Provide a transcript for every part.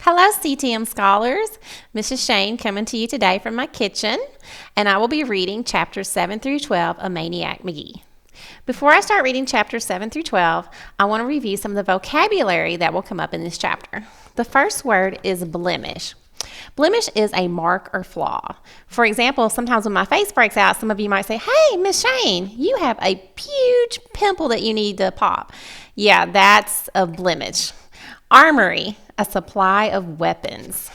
Hello, CTM scholars. Mrs. Shane coming to you today from my kitchen, and I will be reading chapters 7 through 12 of Maniac Magee. Before I start reading chapters 7 through 12, I want to review some of the vocabulary that will come up in this chapter. The first word is blemish. Blemish is a mark or flaw. For example, sometimes when my face breaks out, some of you might say, "Hey, Miss Shane, you have a huge pimple that you need to pop." Yeah, that's a blemish. Armory, a supply of weapons.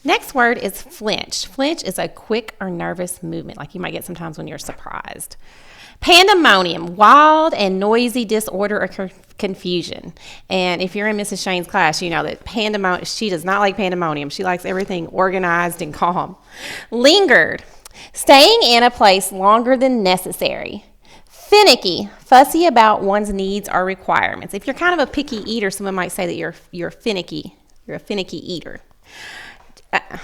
Next word is flinch. Flinch is a quick or nervous movement, like you might get sometimes when you're surprised. Pandemonium, wild and noisy disorder or confusion. And if you're in Mrs. Shane's class, you know that she does not like pandemonium. She likes everything organized and calm. Lingered, staying in a place longer than necessary. Finicky, fussy about one's needs or requirements. If you're kind of a picky eater, someone might say that you're finicky. You're a finicky eater.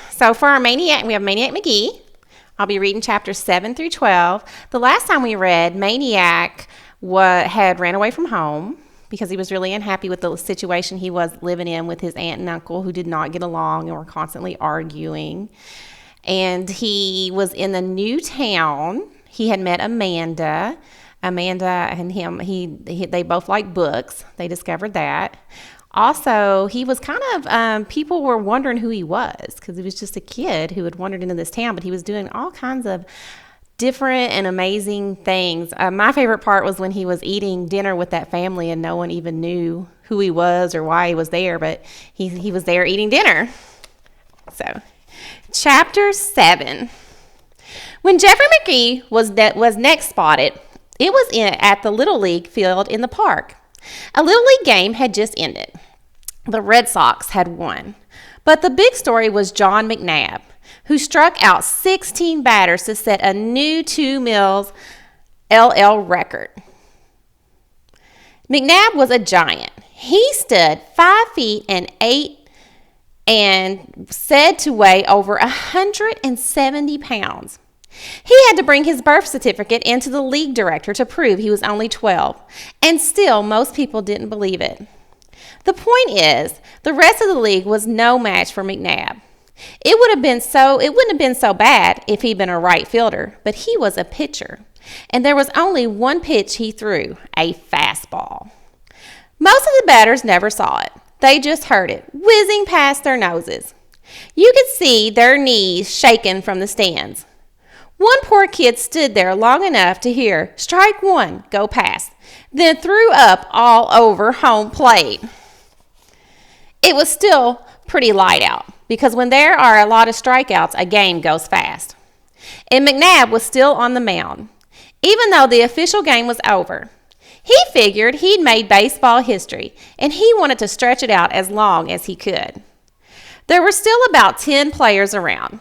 So for our Maniac, we have Maniac Magee. I'll be reading chapters 7 through 12. The last time we read, Maniac had ran away from home because he was really unhappy with the situation he was living in with his aunt and uncle who did not get along and were constantly arguing. And he was in the new town. He had met Amanda and him, they both like books. They discovered that. Also, he was kind of, people were wondering who he was because he was just a kid who had wandered into this town, but he was doing all kinds of different and amazing things. My favorite part was when he was eating dinner with that family and no one even knew who he was or why he was there, but he was there eating dinner. So, chapter 7. When Jeffrey McGee was next spotted, it was at the Little League field in the park. A Little League game had just ended. The Red Sox had won. But the big story was John McNabb, who struck out 16 batters to set a new 2 Mills LL record. McNabb was a giant. He stood 5 feet and 8 and said to weigh over 170 pounds. He had to bring his birth certificate into the league director to prove he was only 12, and still most people didn't believe it. The point is, the rest of the league was no match for McNabb. It wouldn't have been so bad if he'd been a right fielder, but he was a pitcher, and there was only one pitch he threw, a fastball. Most of the batters never saw it. They just heard it whizzing past their noses. You could see their knees shaking from the stands. One poor kid stood there long enough to hear strike one go past, then threw up all over home plate. It was still pretty light out because when there are a lot of strikeouts, a game goes fast. And McNabb was still on the mound, even though the official game was over. He figured he'd made baseball history, and he wanted to stretch it out as long as he could. There were still about 10 players around.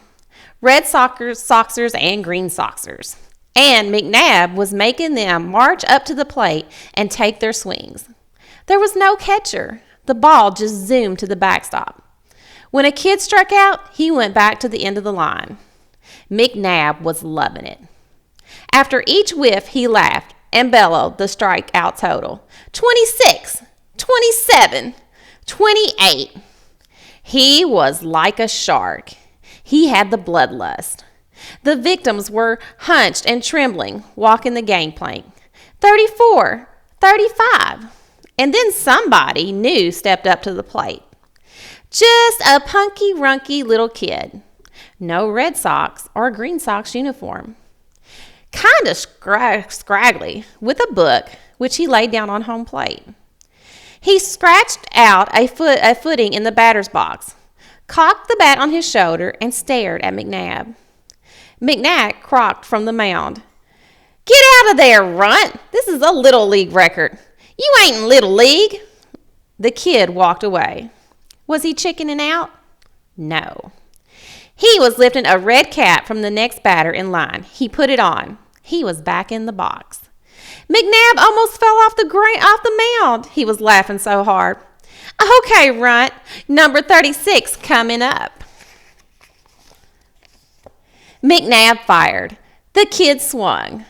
Red Soxers and Green Soxers. And McNabb was making them march up to the plate and take their swings. There was no catcher. The ball just zoomed to the backstop. When a kid struck out, he went back to the end of the line. McNabb was loving it. After each whiff, he laughed and bellowed the strikeout total. 26, 27, 28. He was like a shark. He had the bloodlust. The victims were hunched and trembling, walking the gangplank. 34, 35. And then somebody new stepped up to the plate. Just a punky-runky little kid. No Red Sox or Green Sox uniform. Kind of scraggly, with a book, which he laid down on home plate. He scratched out a footing in the batter's box, cocked the bat on his shoulder, and stared at McNabb. McNabb croaked from the mound. "Get out of there, runt. This is a Little League record. You ain't in Little League." The kid walked away. Was he chickening out? No. He was lifting a red cap from the next batter in line. He put it on. He was back in the box. McNabb almost fell off the mound. He was laughing so hard. "Okay, runt, number 36 coming up." McNabb fired. The kid swung.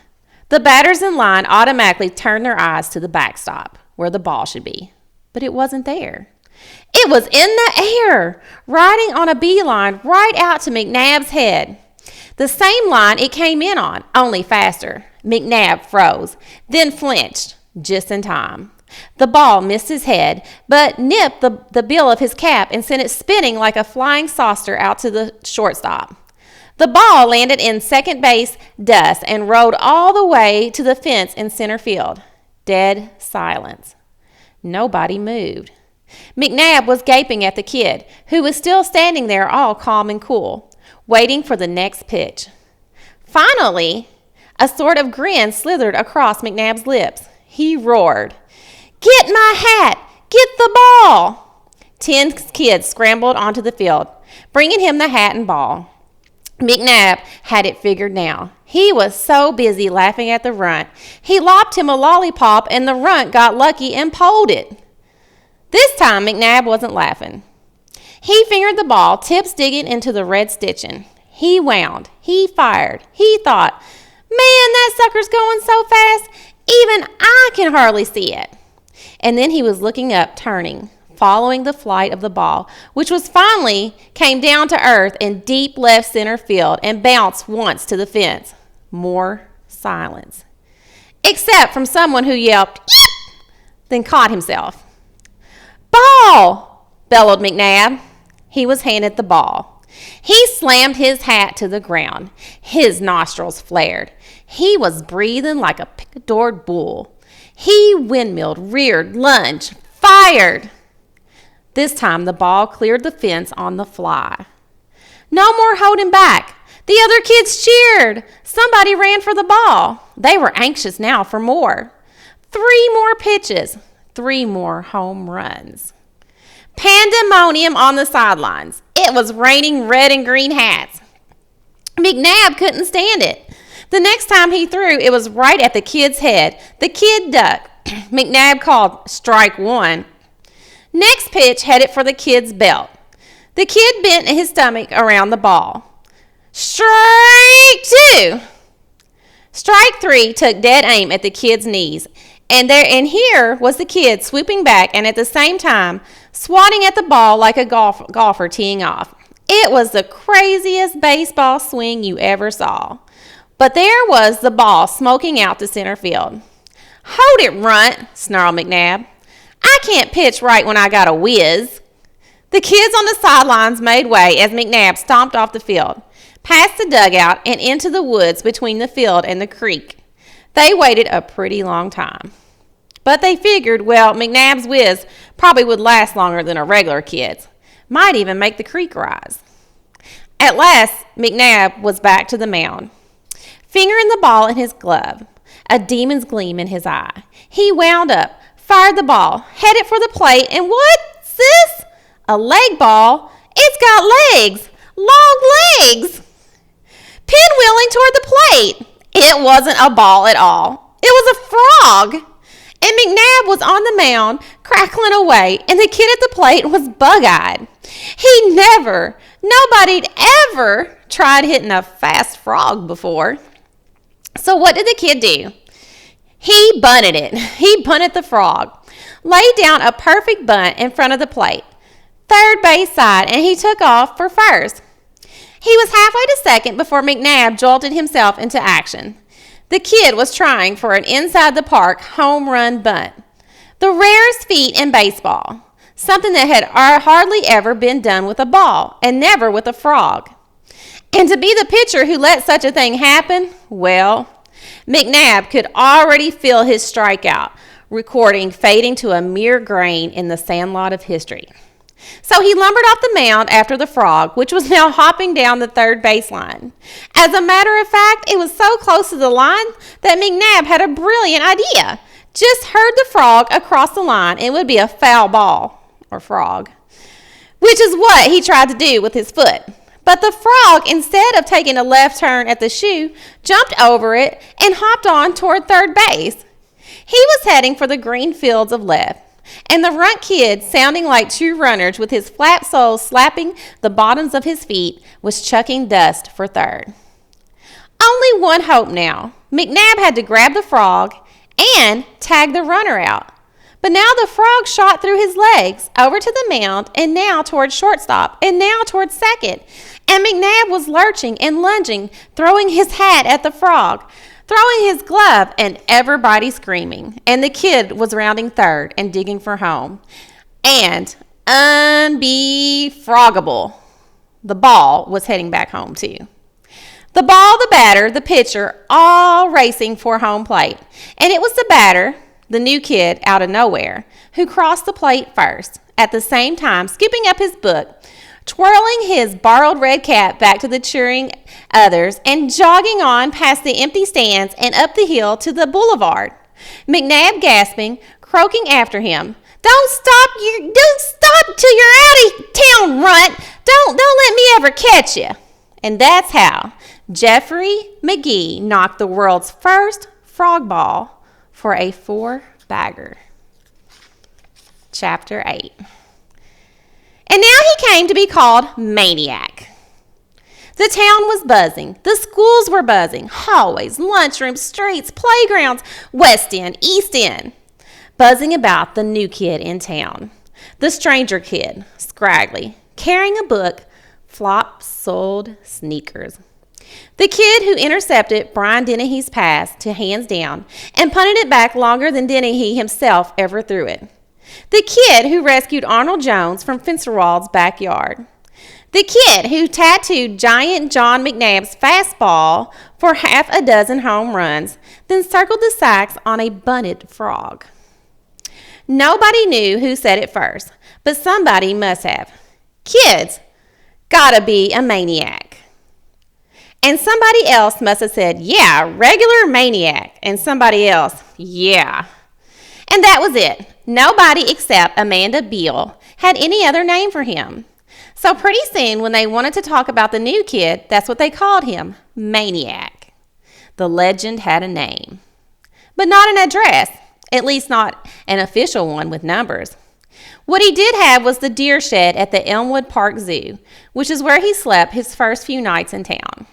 The batters in line automatically turned their eyes to the backstop, where the ball should be. but it wasn't there. It was in the air, riding on a beeline right out to McNabb's head. The same line it came in on, only faster. McNabb froze, then flinched, just in time. The ball missed his head, but nipped the bill of his cap and sent it spinning like a flying saucer out to the shortstop. The ball landed in second base dust and rolled all the way to the fence in center field. Dead silence. Nobody moved. McNabb was gaping at the kid, who was still standing there all calm and cool, waiting for the next pitch. Finally, a sort of grin slithered across McNabb's lips. He roared, "Get my hat! Get the ball!" 10 kids scrambled onto the field, bringing him the hat and ball. McNabb had it figured now. He was so busy laughing at the runt, he lopped him a lollipop and the runt got lucky and pulled it. This time, McNabb wasn't laughing. He fingered the ball, tips digging into the red stitching. He wound. He fired. He thought, "Man, that sucker's going so fast, even I can hardly see it." And then he was looking up, turning, following the flight of the ball, which was finally came down to earth in deep left center field and bounced once to the fence. More silence. Except from someone who yelped, "Eep!" then caught himself. "Ball!" bellowed McNabb. He was handed the ball. He slammed his hat to the ground. His nostrils flared. He was breathing like a picadored bull. He windmilled, reared, lunged, fired. This time the ball cleared the fence on the fly. No more holding back. The other kids cheered. Somebody ran for the ball. They were anxious now for more. 3 more pitches. 3 more home runs. Pandemonium on the sidelines. It was raining red and green hats. McNabb couldn't stand it. The next time he threw, it was right at the kid's head. The kid ducked. McNabb called strike 1. Next pitch headed for the kid's belt. The kid bent his stomach around the ball. Strike 2. Strike 3 took dead aim at the kid's knees. And here was the kid swooping back and at the same time swatting at the ball like a golfer teeing off. It was the craziest baseball swing you ever saw. But there was the ball smoking out to center field. "Hold it, runt," snarled McNabb. "I can't pitch right when I got a whiz." The kids on the sidelines made way as McNabb stomped off the field, past the dugout and into the woods between the field and the creek. They waited a pretty long time. But they figured, well, McNabb's whiz probably would last longer than a regular kid's. Might even make the creek rise. At last, McNabb was back to the mound, fingering the ball in his glove, a demon's gleam in his eye. He wound up, fired the ball, headed for the plate, and what's this? A leg ball? It's got legs, long legs. Pinwheeling toward the plate. It wasn't a ball at all. It was a frog. And McNabb was on the mound, crackling away, and the kid at the plate was bug-eyed. Nobody'd ever tried hitting a fast frog before. So what did the kid do? He bunted it. He bunted the frog, laid down a perfect bunt in front of the plate, third base side, and he took off for first. He was halfway to second before McNabb jolted himself into action. The kid was trying for an inside-the-park home run bunt, the rarest feat in baseball, something that had hardly ever been done with a ball and never with a frog. And to be the pitcher who let such a thing happen, well, McNabb could already feel his strikeout recording fading to a mere grain in the sandlot of history. So he lumbered off the mound after the frog, which was now hopping down the third baseline. As a matter of fact, it was so close to the line that McNabb had a brilliant idea. Just herd the frog across the line and it would be a foul ball, or frog, which is what he tried to do with his foot. But the frog, instead of taking a left turn at the shoe, jumped over it and hopped on toward third base. He was heading for the green fields of left. And the runt kid, sounding like 2 runners with his flat soles slapping the bottoms of his feet, was chucking dust for third. Only one hope now. McNabb had to grab the frog and tag the runner out. But now the frog shot through his legs, over to the mound, and now towards shortstop, and now towards second. And McNabb was lurching and lunging, throwing his hat at the frog, throwing his glove, and everybody screaming. And the kid was rounding third and digging for home. And unbefroggable, the ball was heading back home too. The ball, the batter, the pitcher, all racing for home plate. And it was the batter, the new kid out of nowhere, who crossed the plate first, at the same time scooping up his book, twirling his borrowed red cap back to the cheering others, and jogging on past the empty stands and up the hill to the boulevard. McNabb gasping, croaking after him, Don't stop till you're out of town, runt. Don't let me ever catch you." And that's how Jeffrey Magee knocked the world's first frog ball for a 4-bagger. Chapter 8. And now he came to be called Maniac. The town was buzzing. The schools were buzzing. Hallways, lunchrooms, streets, playgrounds, West End, East End. Buzzing about the new kid in town. The stranger kid, scraggly, carrying a book, flop-soled sneakers. The kid who intercepted Brian Dennehy's pass to hands down and punted it back longer than Dennehy himself ever threw it. The kid who rescued Arnold Jones from Finsterwald's backyard. The kid who tattooed Giant John McNabb's fastball for half a dozen home runs, then circled the sacks on a bunted frog. Nobody knew who said it first, but somebody must have. Kids, gotta be a maniac. And somebody else must have said, yeah, regular maniac. And somebody else, yeah. And that was it. Nobody except Amanda Beale had any other name for him. So pretty soon when they wanted to talk about the new kid, that's what they called him, Maniac. The legend had a name, but not an address, at least not an official one with numbers. What he did have was the deer shed at the Elmwood Park Zoo, which is where he slept his first few nights in town.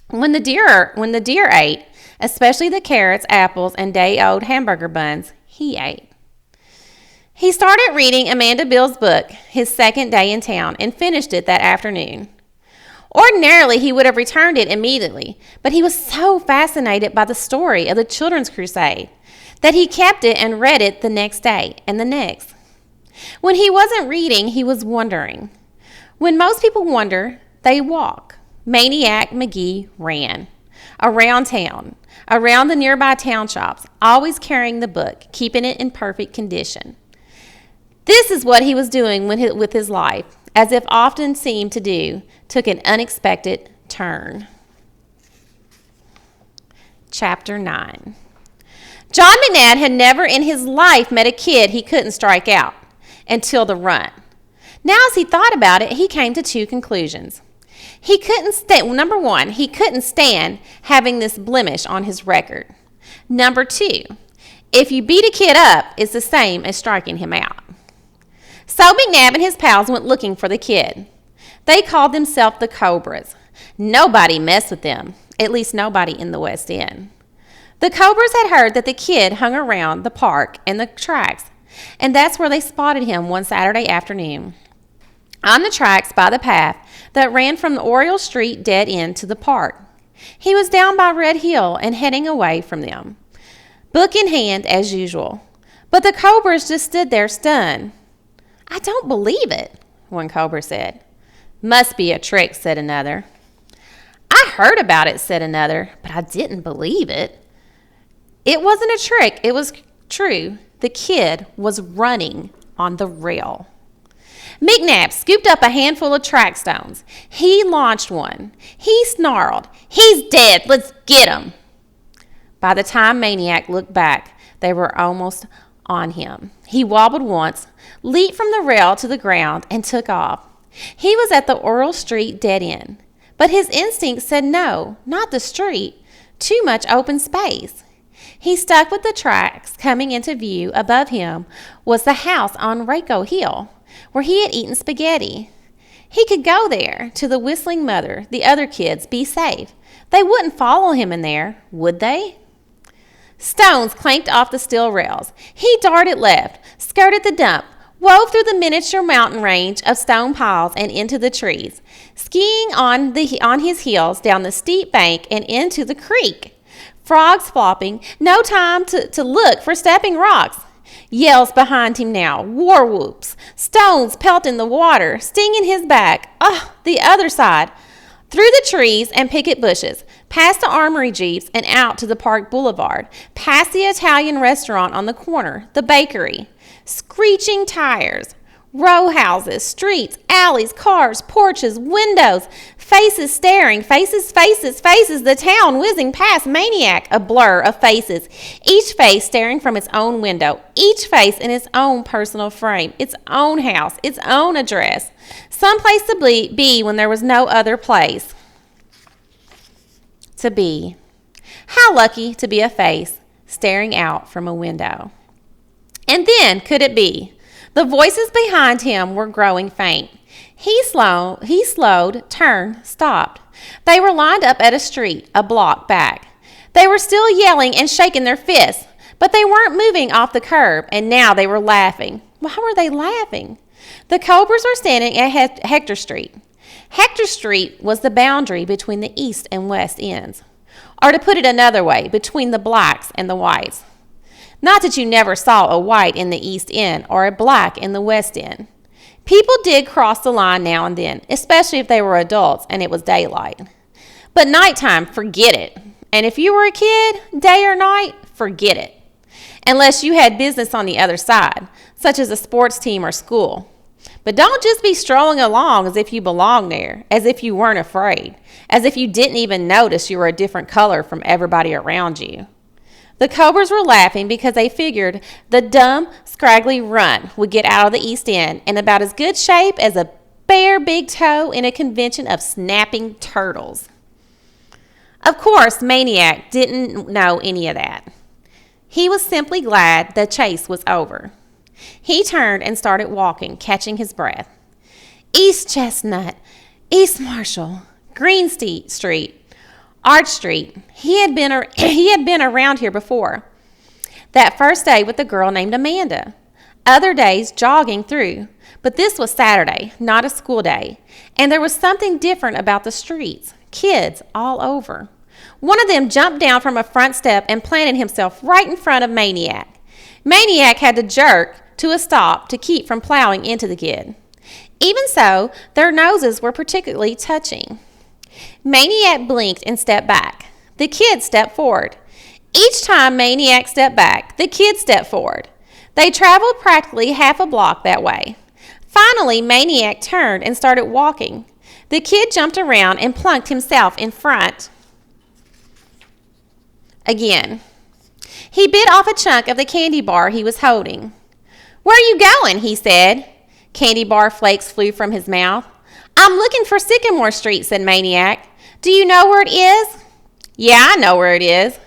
When the deer ate, especially the carrots, apples, and day-old hamburger buns, he ate. He started reading Amanda Beale's book his second day in town and finished it that afternoon. Ordinarily, he would have returned it immediately, but he was so fascinated by the story of the Children's Crusade that he kept it and read it the next day and the next. When he wasn't reading, he was wondering. When most people wonder, they walk. Maniac Magee ran around town, around the nearby town shops, always carrying the book, keeping it in perfect condition. This is what he was doing with his life, as if often seemed to do, took an unexpected turn. Chapter 9. John McNabb had never in his life met a kid he couldn't strike out until the run. Now, as he thought about it, he came to 2 conclusions. Number 1, he couldn't stand having this blemish on his record. Number 2, if you beat a kid up, it's the same as striking him out. So McNabb and his pals went looking for the kid. They called themselves the Cobras. Nobody messed with them, at least nobody in the West End. The Cobras had heard that the kid hung around the park and the tracks, and that's where they spotted him one Saturday afternoon. On the tracks by the path that ran from the Oriole Street dead end to the park. He was down by Red Hill and heading away from them, book in hand as usual. But the Cobras just stood there stunned. "I don't believe it," one Cobra said. "Must be a trick," said another. "I heard about it," said another, "but I didn't believe it." It wasn't a trick, it was true. The kid was running on the rail. McNabb scooped up a handful of track stones. He launched one. He snarled, "He's dead, let's get him." By the time Maniac looked back, they were almost on him. He wobbled once, leaped from the rail to the ground, and took off. He was at the Oriole Street dead end, but his instinct said no, not the street, too much open space. He stuck with the tracks. Coming into view above him was the house on Raco Hill, where he had eaten spaghetti. He could go there, to the whistling mother, the other kids, be safe. They wouldn't follow him in there, would they? Stones clanked off the steel rails. He darted left, skirted the dump, wove through the miniature mountain range of stone piles and into the trees, skiing on his heels down the steep bank and into the creek. Frogs flopping, no time to look for stepping rocks. Yells behind him now, war whoops, stones pelting the water, stinging his back. The other side. Through the trees and picket bushes, past the armory jeeps and out to the park boulevard, past the Italian restaurant on the corner, the bakery. Screeching tires, row houses, streets, alleys, cars, porches, windows, faces staring, faces, the town whizzing past, Maniac, a blur of faces, each face staring from its own window, each face in its own personal frame, its own house, its own address, some place to be when there was no other place to be. How lucky to be a face staring out from a window. And then, could it be? The voices behind him were growing faint. He slowed, turned, stopped. They were lined up at a street, a block back. They were still yelling and shaking their fists, but they weren't moving off the curb, and now they were laughing. Why were they laughing? The Cobras were standing at Hector Street. Hector Street was the boundary between the east and west ends, or to put it another way, between the blacks and the whites. Not that you never saw a white in the East End or a black in the West End. People did cross the line now and then, especially if they were adults and it was daylight. But nighttime, forget it. And if you were a kid, day or night, forget it. Unless you had business on the other side, such as a sports team or school. But don't just be strolling along as if you belonged there, as if you weren't afraid, as if you didn't even notice you were a different color from everybody around you. The Cobras were laughing because they figured the dumb, scraggly runt would get out of the East End in about as good shape as a bare big toe in a convention of snapping turtles. Of course, Maniac didn't know any of that. He was simply glad the chase was over. He turned and started walking, catching his breath. East Chestnut, East Marshall, Green Street, Arch Street. He had been around here before. That first day with a girl named Amanda. Other days jogging through. But this was Saturday, not a school day. And there was something different about the streets. Kids all over. One of them jumped down from a front step and planted himself right in front of Maniac. Maniac had to jerk to a stop to keep from plowing into the kid. Even so, their noses were particularly touching. Maniac blinked and stepped back. The kid stepped forward. Each time Maniac stepped back, the kid stepped forward. They traveled practically half a block that way. Finally, Maniac turned and started walking. The kid jumped around and plunked himself in front again. He bit off a chunk of the candy bar he was holding. "Where are you going?" he said. Candy bar flakes flew from his mouth. "I'm looking for Sycamore Street," said Maniac. "Do you know where it is?" "Yeah, I know where it is."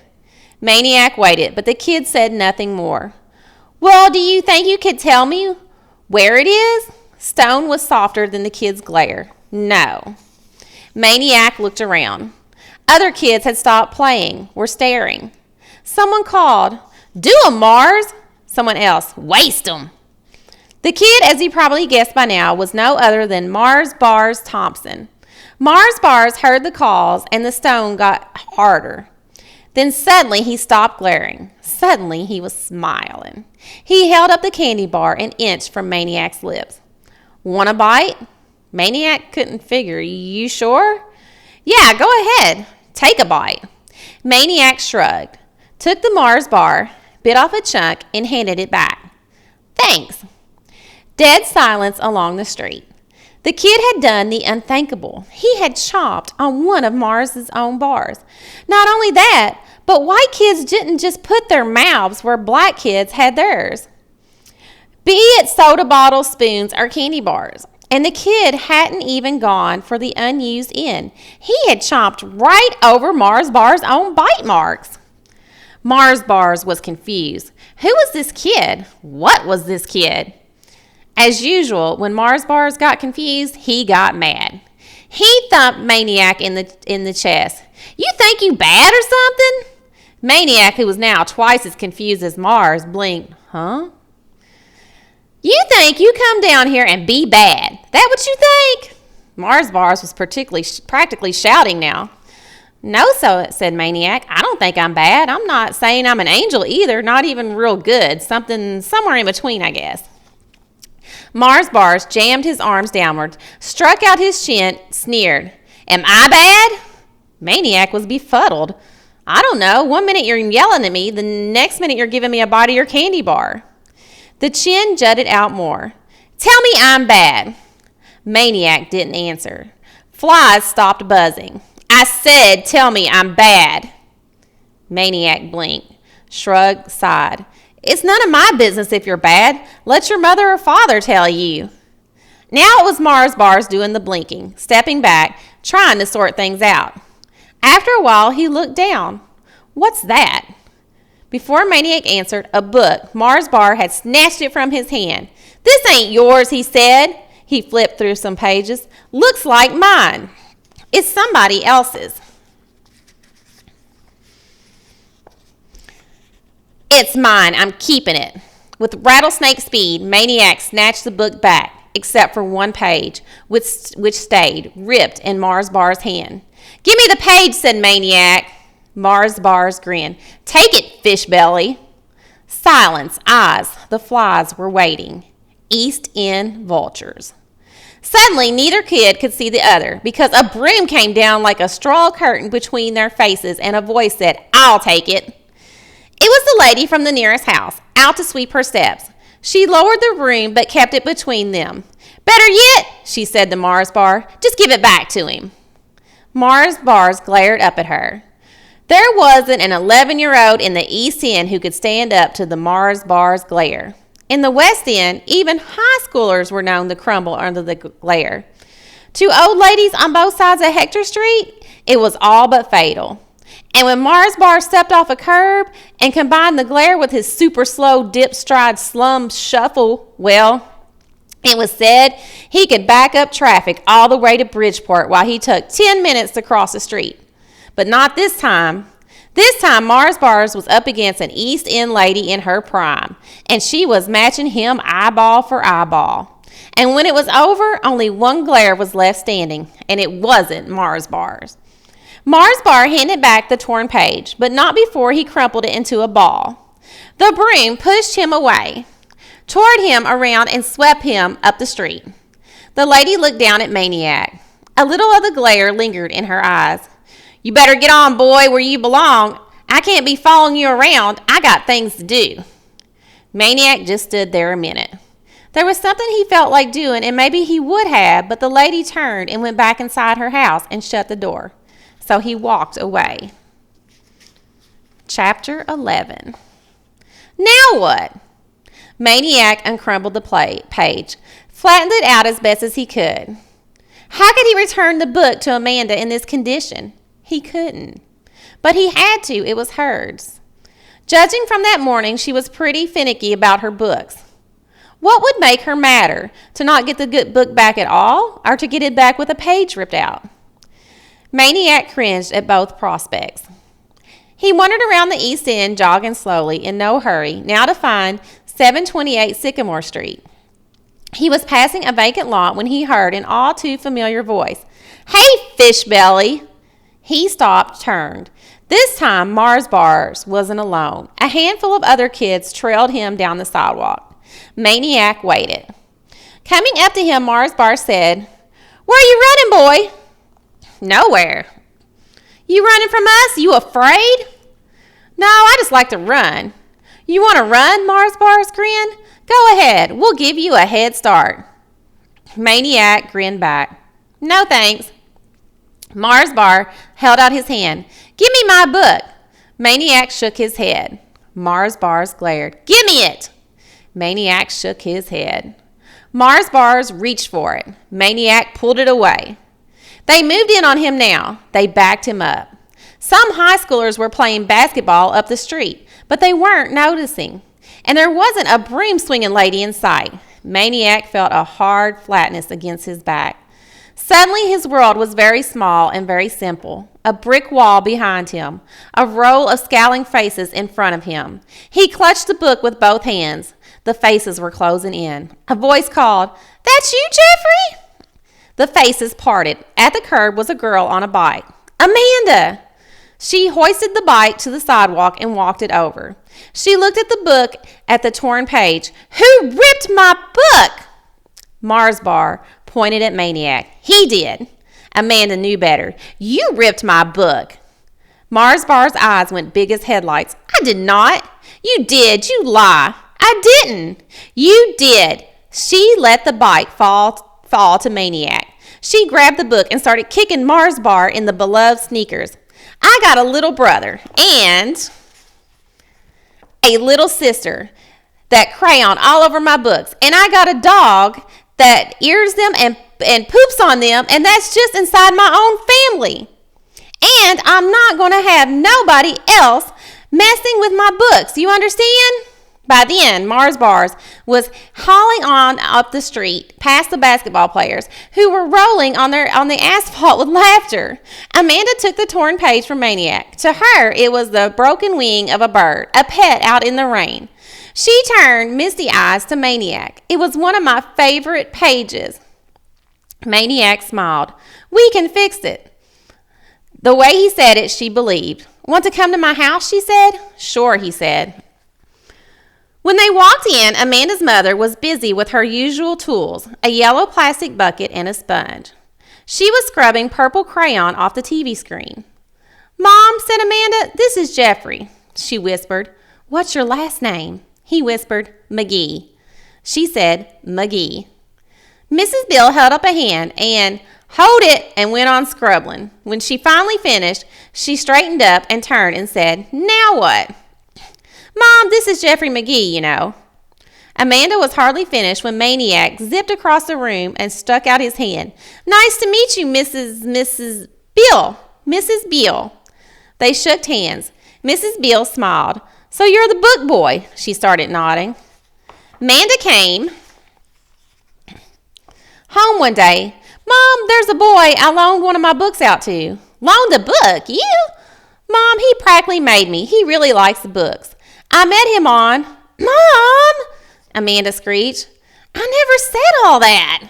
Maniac waited, but the kid said nothing more. "Well, do you think you could tell me where it is?" Stone was softer than the kid's glare. "No." Maniac looked around. Other kids had stopped playing, were staring. Someone called, "Do 'em, Mars!" Someone else, "Waste 'em!" The kid, as you probably guessed by now, was no other than Mars Bars Thompson. Mars Bars heard the calls, and the stone got harder. Then suddenly he stopped glaring. Suddenly he was smiling. He held up the candy bar an inch from Maniac's lips. "Want a bite?" Maniac couldn't figure. "You sure?" "Yeah, go ahead. Take a bite." Maniac shrugged, took the Mars bar, bit off a chunk, and handed it back. "Thanks." Dead silence along the street. The kid had done the unthinkable. He had chomped on one of Mars's own bars. Not only that, but white kids didn't just put their mouths where black kids had theirs. Be it soda bottles, spoons, or candy bars. And the kid hadn't even gone for the unused end. He had chomped right over Mars Bar's own bite marks. Mars Bars was confused. Who was this kid? What was this kid? As usual, when Mars Bars got confused, he got mad. He thumped Maniac in the chest. "You think you bad or something?" Maniac, who was now twice as confused as Mars, blinked. Huh? You think you come down here and be bad? That what you think? Mars Bars was practically shouting now. No, so said Maniac. I don't think I'm bad. I'm not saying I'm an angel either, not even real good. Somewhere in between, I guess. Mars Bars jammed his arms downward, struck out his chin, sneered. Am I bad? Maniac was befuddled. I don't know. 1 minute you're yelling at me, the next minute you're giving me a bite of your candy bar. The chin jutted out more. Tell me I'm bad. Maniac didn't answer. Flies stopped buzzing. I said, tell me I'm bad. Maniac blinked, shrugged, sighed. It's none of my business if you're bad. Let your mother or father tell you. Now it was Mars Bars doing the blinking, stepping back, trying to sort things out. After a while, he looked down. What's that? Before Maniac answered, a book. Mars Bar had snatched it from his hand. This ain't yours, he said. He flipped through some pages. Looks like mine. It's somebody else's. It's mine. I'm keeping it. With rattlesnake speed, Maniac snatched the book back, except for one page, which stayed, ripped in Mars Bar's hand. Give me the page, said Maniac. Mars Bars grinned. Take it, fish belly. Silence, eyes. The flies were waiting. East End vultures. Suddenly, neither kid could see the other because a broom came down like a straw curtain between their faces and a voice said, I'll take it. It was the lady from the nearest house, out to sweep her steps. She lowered the broom but kept it between them. Better yet, she said to Mars Bar, just give it back to him. Mars Bars glared up at her. There wasn't an 11-year-old in the East End who could stand up to the Mars Bars glare. In the West End, even high schoolers were known to crumble under the glare. To old ladies on both sides of Hector Street, it was all but fatal. And when Mars Bar stepped off a curb and combined the glare with his super slow dip stride slum shuffle, well, it was said he could back up traffic all the way to Bridgeport while he took 10 minutes to cross the street. But not this time. This time, Mars Bars was up against an East End lady in her prime, and she was matching him eyeball for eyeball. And when it was over, only one glare was left standing, and it wasn't Mars Bars. Mars Bar handed back the torn page, but not before he crumpled it into a ball. The broom pushed him away, toward him around, and swept him up the street. The lady looked down at Maniac. A little of the glare lingered in her eyes. You better get on, boy, where you belong. I can't be following you around. I got things to do. Maniac just stood there a minute. There was something he felt like doing, and maybe he would have, but the lady turned and went back inside her house and shut the door. So he walked away. Chapter 11. Now what? Maniac uncrumpled the page, flattened it out as best as he could. How could he return the book to Amanda in this condition? He couldn't. But he had to. It was hers. Judging from that morning, she was pretty finicky about her books. What would make her madder? To not get the good book back at all, or to get it back with a page ripped out? Maniac cringed at both prospects. He wandered around the East End, jogging slowly, in no hurry, now to find 728 Sycamore Street. He was passing a vacant lot when he heard an all too familiar voice. Hey, fish belly! He stopped, turned. This time, Mars Bars wasn't alone. A handful of other kids trailed him down the sidewalk. Maniac waited. Coming up to him, Mars Bars said, Where are you running, boy? Nowhere. You running from us? You afraid? No, I just like to run. You want to run? Mars Bars grinned. Go ahead. We'll give you a head start. Maniac grinned back. No, thanks. Mars Bar held out his hand. Give me my book. Maniac shook his head. Mars Bars glared. Give me it. Maniac shook his head. Mars Bars reached for it. Maniac pulled it away. They moved in on him now. They backed him up. Some high schoolers were playing basketball up the street, but they weren't noticing. And there wasn't a broom-swinging lady in sight. Maniac felt a hard flatness against his back. Suddenly his world was very small and very simple. A brick wall behind him, a row of scowling faces in front of him. He clutched the book with both hands. The faces were closing in. A voice called, "That's you, Jeffrey?" The faces parted. At the curb was a girl on a bike. Amanda! She hoisted the bike to the sidewalk and walked it over. She looked at the book at the torn page. "Who ripped my book?" Mars Bar pointed at Maniac. "He did." Amanda knew better. "You ripped my book." Mars Bar's eyes went big as headlights. "I did not." "You did. You lie." "I didn't." "You did." She let the bike fall to Maniac. She grabbed the book and started kicking Mars Bar in the beloved sneakers. "I got a little brother and a little sister that crayon all over my books. And I got a dog that ears them and poops on them, and that's just inside my own family. And I'm not going to have nobody else messing with my books. You understand?" By then, Mars Bars was hauling on up the street past the basketball players who were rolling on the asphalt with laughter. Amanda took the torn page from Maniac. To her, it was the broken wing of a bird, a pet out in the rain. She turned misty eyes to Maniac. "It was one of my favorite pages." Maniac smiled. "We can fix it." The way he said it, she believed. "Want to come to my house?" she said. "Sure," he said. When they walked in, Amanda's mother was busy with her usual tools, a yellow plastic bucket and a sponge. She was scrubbing purple crayon off the TV screen. "Mom," said Amanda, "this is Jeffrey." She whispered, "What's your last name?" He whispered, "Magee." She said, "Magee." Mrs. Bill held up a hand and "Hold it," and went on scrubbing. When she finally finished, she straightened up and turned and said, "Now what?" "Mom, this is Jeffrey Magee, you know." Amanda was hardly finished when Maniac zipped across the room and stuck out his hand. "Nice to meet you, Mrs. Bill. Mrs. Beale." They shook hands. Mrs. Beale smiled. "So you're the book boy," she started nodding. Amanda came home one day. "Mom, there's a boy I loaned one of my books out to." "Loaned a book? You?" "Mom, he practically made me. He really likes the books. I met him on—" "Mom!" Amanda screeched. "I never said all that."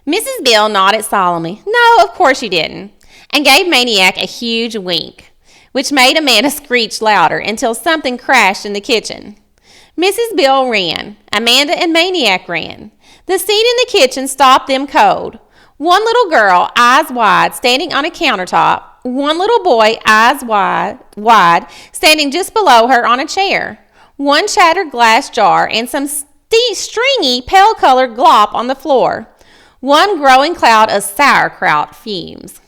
Mrs. Bill nodded solemnly. "No, of course you didn't," and gave Maniac a huge wink, which made Amanda screech louder until something crashed in the kitchen. Mrs. Bill ran. Amanda and Maniac ran. The scene in the kitchen stopped them cold. One little girl, eyes wide, standing on a countertop. One little boy, eyes wide, standing just below her on a chair. One shattered glass jar and some stringy, pale-colored glop on the floor. One growing cloud of sauerkraut fumes.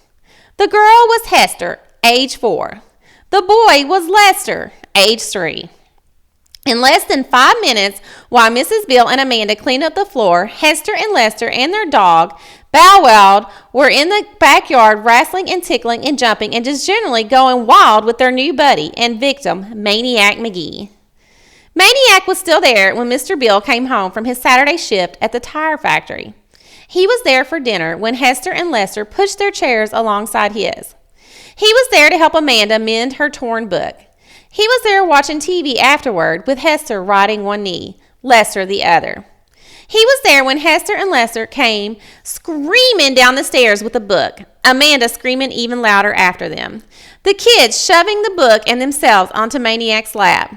The girl was Hester, age 4. The boy was Lester, age 3. In less than 5 minutes, while Mrs. Bill and Amanda cleaned up the floor, Hester and Lester and their dog, Bow Wow, were in the backyard wrestling and tickling and jumping and just generally going wild with their new buddy and victim, Maniac Magee. Maniac was still there when Mr. Bill came home from his Saturday shift at the tire factory. He was there for dinner when Hester and Lester pushed their chairs alongside his. He was there to help Amanda mend her torn book. He was there watching TV afterward with Hester riding one knee, Lester the other. He was there when Hester and Lester came screaming down the stairs with a book, Amanda screaming even louder after them. The kids shoving the book and themselves onto Maniac's lap.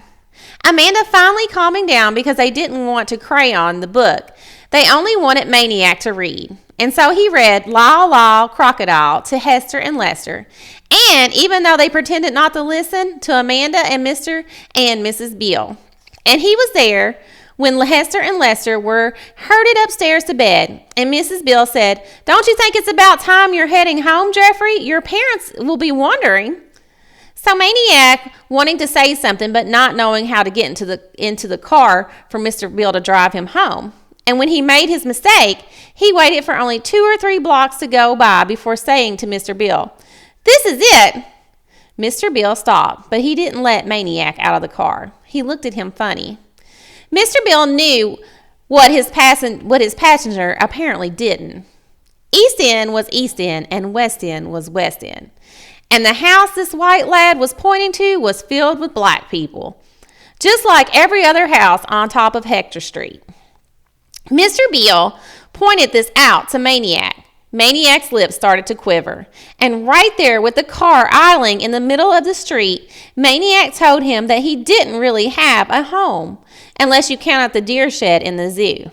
Amanda finally calming down because they didn't want to crayon the book. They only wanted Maniac to read. And so he read Lyle, Lyle, Crocodile to Hester and Lester. And even though they pretended not to listen, to Amanda and Mr. and Mrs. Beale. And he was there when Hester and Lester were herded upstairs to bed. And Mrs. Beale said, "Don't you think it's about time you're heading home, Jeffrey? Your parents will be wondering." So Maniac, wanting to say something but not knowing how to get into the car for Mr. Beale to drive him home. And when he made his mistake, he waited for only 2 or 3 blocks to go by before saying to Mr. Beale, "This is it." Mr. Beale stopped, but he didn't let Maniac out of the car. He looked at him funny. Mr. Beale knew what his passenger apparently didn't. East End was East End and West End was West End. And the house this white lad was pointing to was filled with black people, just like every other house on top of Hector Street. Mr. Beale pointed this out to Maniac. Maniac's lips started to quiver, and right there with the car idling in the middle of the street, Maniac told him that he didn't really have a home, unless you count the deer shed in the zoo.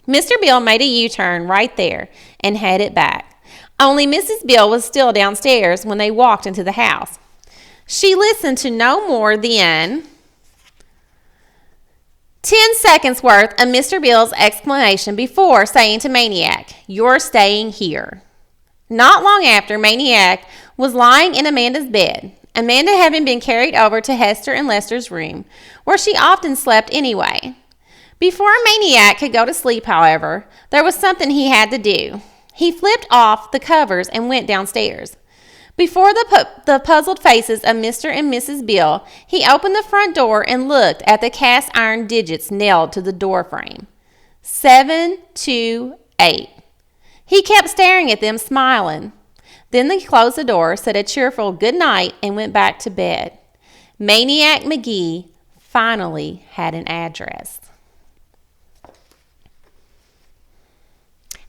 Mr. Beale made a U-turn right there and headed back. Only Mrs. Beale was still downstairs when they walked into the house. She listened to no more than 10 seconds worth of Mr. Beale's explanation before saying to Maniac, "You're staying here." Not long after, Maniac was lying in Amanda's bed, Amanda having been carried over to Hester and Lester's room, where she often slept anyway. Before Maniac could go to sleep, however, there was something he had to do. He flipped off the covers and went downstairs. Before the puzzled faces of Mr. and Mrs. Beale, he opened the front door and looked at the cast iron digits nailed to the door frame. 728. He kept staring at them, smiling. Then he closed the door, said a cheerful good night, and went back to bed. Maniac Magee finally had an address.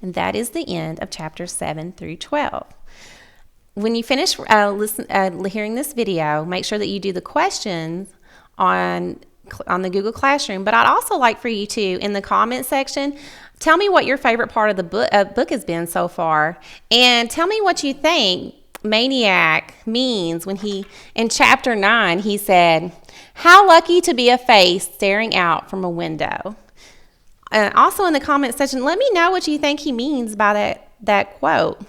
And that is the end of chapters 7 through 12. When you finish hearing this video, make sure that you do the questions on the Google Classroom. But I'd also like for you to, in the comment section, tell me what your favorite part of the book has been so far. And tell me what you think Maniac means when in chapter 9, he said, "How lucky to be a face staring out from a window." And also in the comment section, let me know what you think he means by that quote.